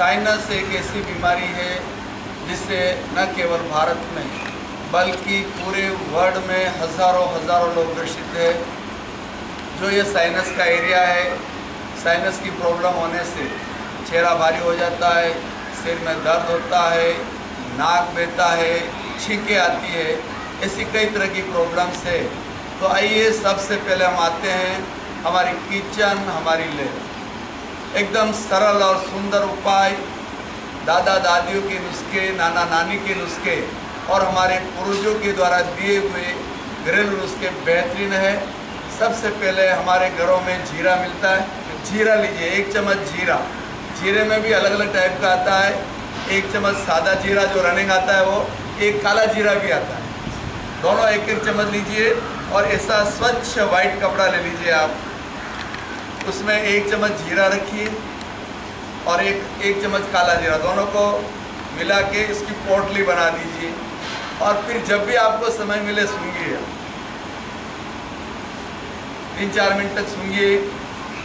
Sinus एक ऐसी बीमारी है जिससे न केवल भारत में बल्कि पूरे वर्ल्ड में हज़ारों लोग ग्रसित है। जो ये साइनस का एरिया है, साइनस की प्रॉब्लम होने से चेहरा भारी हो जाता है, सिर में दर्द होता है, नाक बहता है, छींकें आती है, ऐसी कई तरह की प्रॉब्लम्स है। तो आइए सबसे पहले हम आते हैं हमारी किचन, हमारी लैब। एकदम सरल और सुंदर उपाय, दादा दादियों के नुस्खे, नाना नानी के नुस्खे और हमारे पूर्वजों के द्वारा दिए हुए घरेलू नुस्खे बेहतरीन है। सबसे पहले हमारे घरों में जीरा मिलता है, जीरा लीजिए, 1 चम्मच जीरा। जीरे में भी अलग अलग टाइप का आता है, 1 चम्मच सादा जीरा जो रनिंग आता है वो, एक काला जीरा भी आता है, दोनों 1-1 चम्मच लीजिए। और ऐसा स्वच्छ वाइट कपड़ा ले लीजिए आप, उसमें 1 चम्मच जीरा रखिए और एक चम्मच काला जीरा, दोनों को मिला के इसकी पोटली बना दीजिए। और फिर जब भी आपको समय मिले सूंघिए, 3-4 मिनट तक सूंघिए।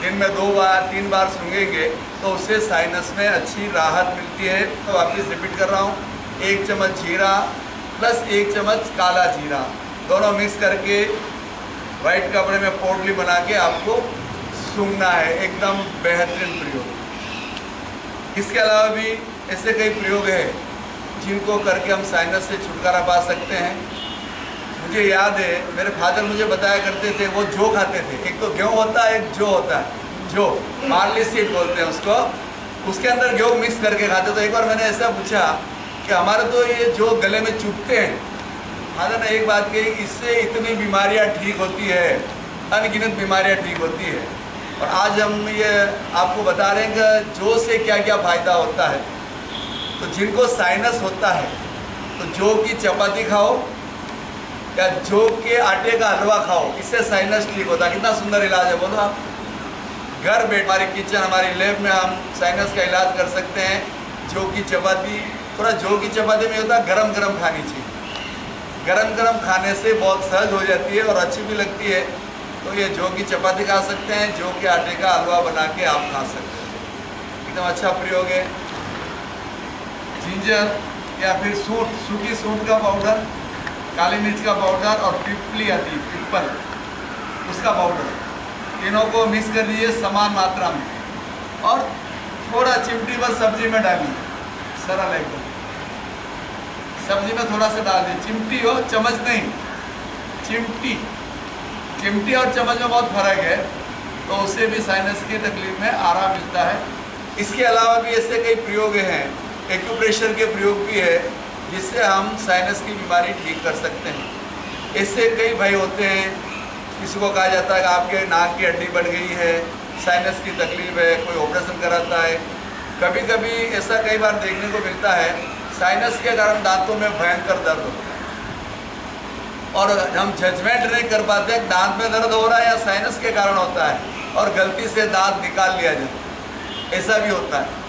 दिन में 2 बार 3 बार सूंघेंगे तो उससे साइनस में अच्छी राहत मिलती है। तो वापस रिपीट कर रहा हूँ, 1 चम्मच जीरा प्लस 1 चम्मच काला जीरा, दोनों मिक्स करके वाइट कपड़े में पोटली बना के आपको सूंघना है। एकदम बेहतरीन प्रयोग। इसके अलावा भी ऐसे कई प्रयोग हैं जिनको करके हम साइनस से छुटकारा पा सकते हैं। मुझे याद है मेरे फादर मुझे बताया करते थे, वो जौ खाते थे। एक तो गेहूँ होता है, एक जौ होता है, जौ बार्ली सीड बोलते हैं उसको, उसके अंदर गेहूँ मिक्स करके खाते। तो एक बार मैंने ऐसा पूछा कि हमारे तो ये जो गले में चुभते हैं, फादर ने एक बात कही, इससे इतनी बीमारियां ठीक होती है, अनगिनत बीमारियां ठीक होती है। और आज हम ये आपको बता रहे हैं कि जौ से क्या क्या फ़ायदा होता है। तो जिनको साइनस होता है तो जौ की चपाती खाओ या जौ के आटे का हलवा खाओ, इससे साइनस ठीक होता है। कितना सुंदर इलाज है, बोलो आप। घर बैठ हमारी किचन, हमारी लैब में हम साइनस का इलाज कर सकते हैं। जौ की चपाती, थोड़ा जौ की चपाती में होता है गरम गरम खानी चाहिए, गरम गरम खाने से बहुत सहज हो जाती है और अच्छी भी लगती है। तो ये जौ की चपाती खा सकते हैं, जौ के आटे का हलवा बना के आप खा सकते हैं, एकदम अच्छा प्रयोग है। जिंजर या फिर सूखी सूंठ का पाउडर, काली मिर्च का पाउडर और पिपली आती है, पिपल, उसका पाउडर, तीनों को मिक्स कर दीजिए समान मात्रा में और थोड़ा चिमटी पर सब्जी में डालिए। सरल एकदम, सब्जी में थोड़ा सा डाल दीजिए, चिमटी हो, चम्मच नहीं, चिमटी। चिमटी और चम्मच में बहुत फर्क है, तो उससे भी साइनस की तकलीफ में आराम मिलता है। इसके अलावा भी ऐसे कई प्रयोग हैं, एक्यूप्रेशर के प्रयोग भी है जिससे हम साइनस की बीमारी ठीक कर सकते हैं। ऐसे कई भाई होते हैं, किसी को कहा जाता है कि आपके नाक की हड्डी बढ़ गई है, साइनस की तकलीफ है, कोई ऑपरेशन कराता है। कभी कभी ऐसा कई बार देखने को मिलता है, साइनस के कारण दांतों में भयंकर दर्द होता है और हम जजमेंट नहीं कर पाते दांत में दर्द हो रहा है या साइनस के कारण होता है, और गलती से दांत निकाल लिया जाता है, ऐसा भी होता है।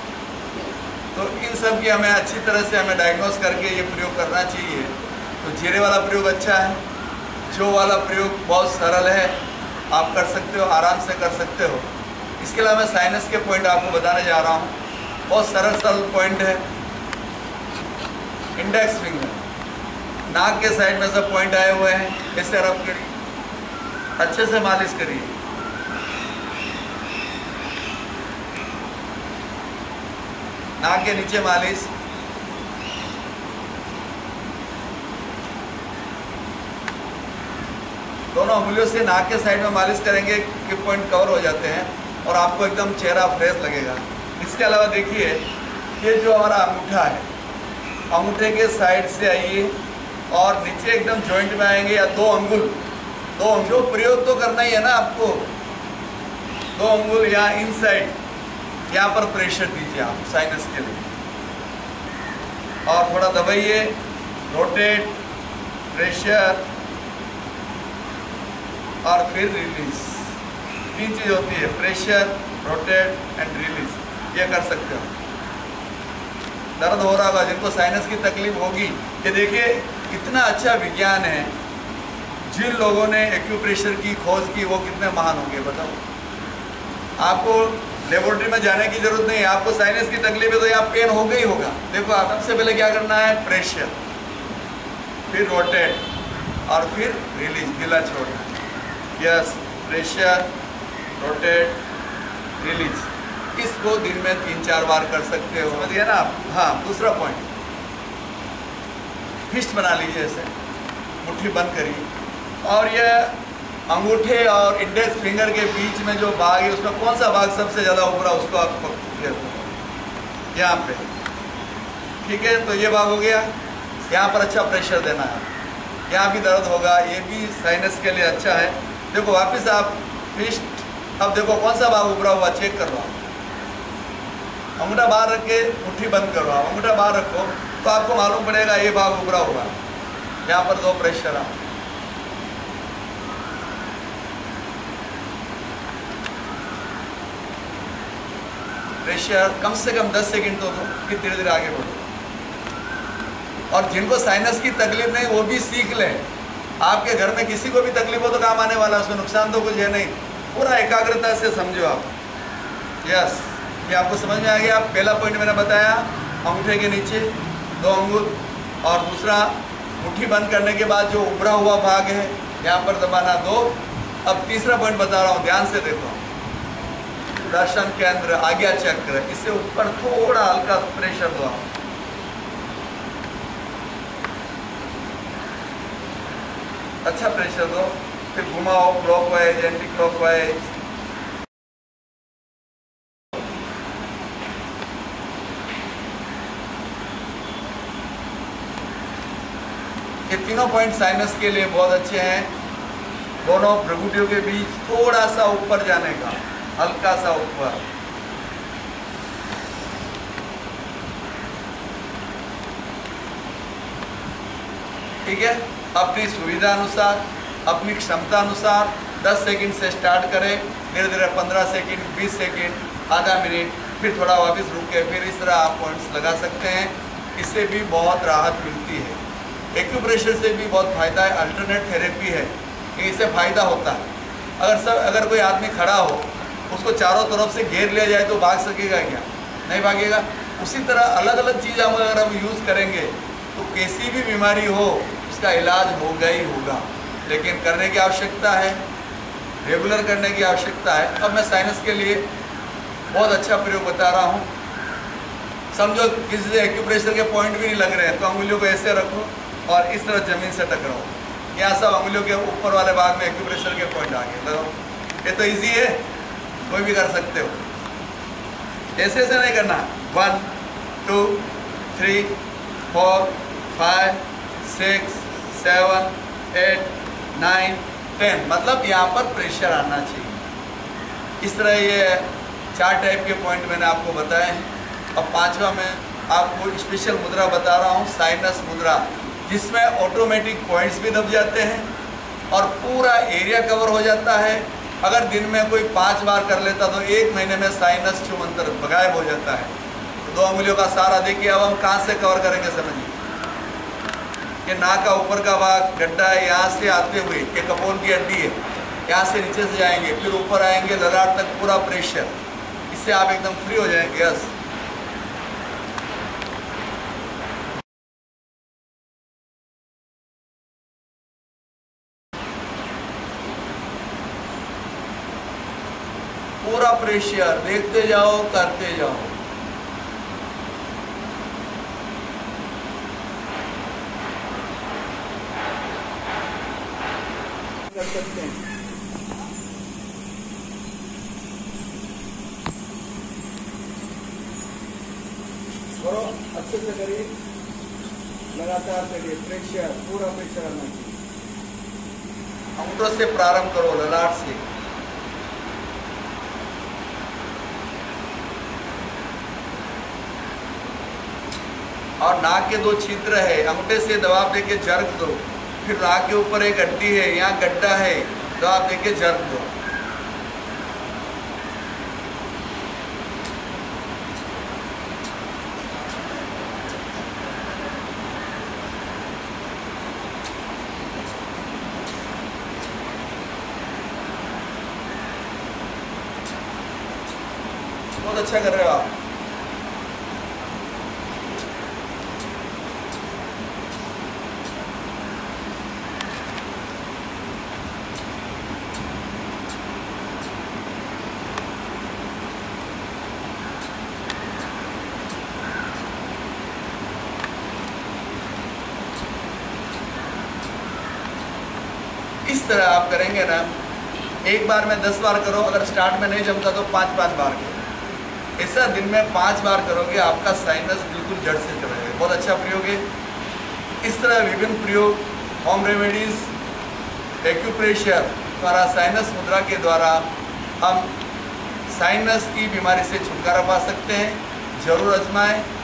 तो इन सब की हमें अच्छी तरह से हमें डायग्नोस करके ये प्रयोग करना चाहिए। तो जीरे वाला प्रयोग अच्छा है, जौ वाला प्रयोग बहुत सरल है, आप कर सकते हो, आराम से कर सकते हो। इसके अलावा मैं साइनस के पॉइंट आपको बताने जा रहा हूँ, बहुत सरल पॉइंट है। इंडेक्स फिंगर, नाक के साइड में सब पॉइंट आए हुए हैं, ऐसे रब करिए, अच्छे से मालिश करिए। नाक के नीचे मालिश, दोनों उंगलियों से नाक के साइड में मालिश करेंगे कि पॉइंट कवर हो जाते हैं और आपको एकदम चेहरा फ्रेश लगेगा। इसके अलावा देखिए, ये जो हमारा अंगूठा है, अंगूठे के साइड से आइए और नीचे एकदम जॉइंट में आएंगे, या 2 अंगुल, जो प्रयोग तो करना ही है ना आपको, 2 अंगुल या इन साइड, यहाँ पर प्रेशर दीजिए आप साइनस के लिए और थोड़ा दबाइए, रोटेट, प्रेशर और फिर रिलीज। 3 चीज़ होती है, प्रेशर, रोटेट एंड रिलीज। ये कर सकते हो। दर्द हो रहा होगा जिनको साइनस की तकलीफ होगी, ये देखिए कितना अच्छा विज्ञान है। जिन लोगों ने एक्यूप्रेशर की खोज की वो कितने महान होंगे बताओ। आपको लेबोरेटरी में जाने की जरूरत नहीं है। आपको साइनस की तकलीफ है तो यहाँ पेन होगा ही होगा। देखो आप सबसे पहले क्या करना है, प्रेशर, फिर रोटेट और फिर रिलीज, ढीला छोड़ना। Yes, pressure, rotate, release. इसको दिन में 3-4 बार कर सकते हो, समझिए ना आप। हाँ, दूसरा पॉइंट, फिस्ट बना लीजिए, ऐसे मुट्ठी बंद करिए और ये अंगूठे और इंडेक्स फिंगर के बीच में जो भाग है उसमें कौन सा भाग सबसे ज़्यादा उभरा उसको आप यहाँ पे, ठीक है। तो ये भाग हो गया, यहाँ पर अच्छा प्रेशर देना है, यहाँ भी दर्द होगा, ये भी साइनस के लिए अच्छा है। देखो वापस आप फिस्ट, अब देखो कौन सा भाग उभरा हुआ चेक कर लो। अंगूठा बाहर रख के मुट्ठी बंद करो, आप अंगूठा बाहर रखो तो आपको मालूम पड़ेगा ये भाग उभरा हुआ है। यहाँ पर 2 प्रेशर आप, प्रेशर कम से कम 10 सेकंड तो दो, फिर धीरे धीरे आगे बढ़ो। और जिनको साइनस की तकलीफ नहीं वो भी सीख लें। आपके घर में किसी को भी तकलीफ हो तो काम आने वाला, उसमें नुकसान तो कुछ है नहीं। पूरा एकाग्रता से समझो आप। यस, ये आपको समझ में आ गया। पहला पॉइंट मैंने बताया, अंगूठे के नीचे 2 अंगुल, और दूसरा मुट्ठी बंद करने के बाद जो उभरा हुआ भाग है यहाँ पर दबाना 2। अब तीसरा पॉइंट बता रहा हूँ, ध्यान से देखो। दर्शन केंद्र, आज्ञा चक्र, इससे ऊपर थोड़ा हल्का प्रेशर दो आप। अच्छा प्रेशर दो, फिर घुमाओ क्लॉकवाइज, एंटी क्लॉकवाइज। ये तीनों पॉइंट साइनस के लिए बहुत अच्छे हैं। दोनों भ्रुकुटियों के बीच थोड़ा सा ऊपर जाने का, हल्का सा ऊपर। ठीक है, अपनी सुविधा अनुसार, अपनी क्षमता अनुसार 10 सेकंड से स्टार्ट करें, धीरे धीरे 15 सेकंड, 20 सेकंड, आधा मिनट, फिर थोड़ा वापस रुक के फिर इस तरह आप पॉइंट्स लगा सकते हैं। इससे भी बहुत राहत मिलती है। एक्यूप्रेशर से भी बहुत फ़ायदा है, अल्टरनेट थेरेपी है, इससे फ़ायदा होता है। अगर कोई आदमी खड़ा हो, उसको चारों तरफ से घेर लिया जाए तो भाग सकेगा क्या? नहीं भागेगा। उसी तरह अलग अलग चीज़ अगर हम यूज़ करेंगे तो कैसी भी बीमारी हो उसका इलाज होगा ही होगा, लेकिन करने की आवश्यकता है, रेगुलर करने की आवश्यकता है। अब मैं साइनस के लिए बहुत अच्छा प्रयोग बता रहा हूँ। समझो किसी से एक्यूप्रेशर के पॉइंट भी नहीं लग रहे हैं तो अंगुलियों को ऐसे रखो और इस तरह ज़मीन से टकराओ। यहाँ सब अंगुलियों के ऊपर वाले भाग में एक्यूप्रेशर के पॉइंट आ गए, लगाओ। ये तो इजी है, कोई भी कर सकते हो। ऐसे ऐसे नहीं करना। 1 2 3 4 5 6 7 8 9 10, मतलब यहाँ पर प्रेशर आना चाहिए। इस तरह ये 4 टाइप के पॉइंट मैंने आपको बताए हैं। अब 5वां मैं आपको स्पेशल मुद्रा बता रहा हूँ, साइनस मुद्रा, जिसमें ऑटोमेटिक पॉइंट्स भी दब जाते हैं और पूरा एरिया कवर हो जाता है। अगर दिन में कोई 5 बार कर लेता तो 1 महीने में साइनस छूमंतर गायब हो जाता है। तो 2 अंगुलियों का सहारा देखिए। अब हम कहाँ से कवर करेंगे, समझिए। ये नाक का ऊपर का भाग गड्ढा है, यहाँ से आते हुए ये कपोल की हड्डी है, यहाँ से नीचे से जाएंगे, फिर ऊपर आएंगे ललाट तक, पूरा प्रेशर। इससे आप एकदम फ्री हो जाएंगे। यस, पूरा प्रेशर देखते जाओ, करते जाओ। कर सकते हैं। करो, अच्छे से करिए, लगातार करिए। प्रेशर, पूरा प्रेशर आना चाहिए। अंगूठों से प्रारंभ करो, ललाट से। और नाक के 2 छिद्र है, अंगूठे से दबाव देके झरक दो। फिर नाक के ऊपर एक हड्डी है, यहाँ गड्ढा है, दबाव देके झरक दो। बहुत अच्छा कर रहे हो आप। इस तरह आप करेंगे ना, एक बार में 10 बार करो, अगर स्टार्ट में नहीं जमता तो 5-5 बार करो। ऐसा दिन में 5 बार करोगे, आपका साइनस बिल्कुल जड़ से चलेगा। बहुत अच्छा प्रयोग है। इस तरह विभिन्न प्रयोग, होम रेमेडीज, एक्यूप्रेशर द्वारा, साइनस मुद्रा के द्वारा हम साइनस की बीमारी से छुटकारा पा सकते हैं। ज़रूर आजमाएं।